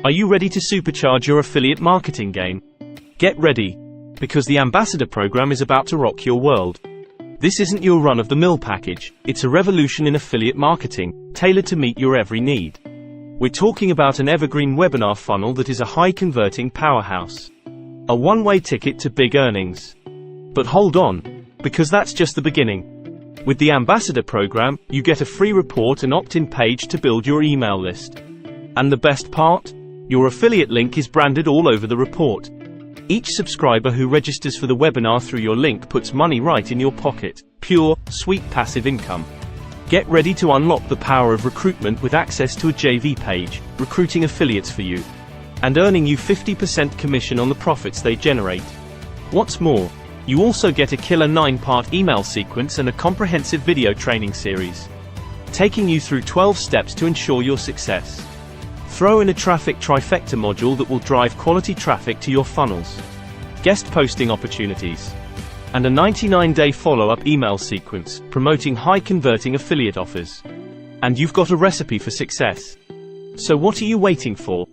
Are you ready to supercharge your affiliate marketing game? Get ready, because the Ambassador program is about to rock your world. This isn't your run-of-the-mill package, it's a revolution in affiliate marketing, tailored to meet your every need. We're talking about an evergreen webinar funnel that is a high-converting powerhouse. A one-way ticket to big earnings. But hold on, because that's just the beginning. With the Ambassador program, you get a free report and opt-in page to build your email list. And the best part? Your affiliate link is branded all over the report. Each subscriber who registers for the webinar through your link puts money right in your pocket. Pure, sweet passive income. Get ready to unlock the power of recruitment with access to a JV page, recruiting affiliates for you, and earning you 50% commission on the profits they generate. What's more, you also get a killer 9-part email sequence and a comprehensive video training series, taking you through 12 steps to ensure your success. Throw in a traffic trifecta module that will drive quality traffic to your funnels, guest posting opportunities, and a 99-day follow-up email sequence, promoting high-converting affiliate offers. And you've got a recipe for success. So what are you waiting for?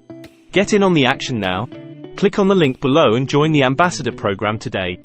Get in on the action now. Click on the link below and join the Ambassador program today.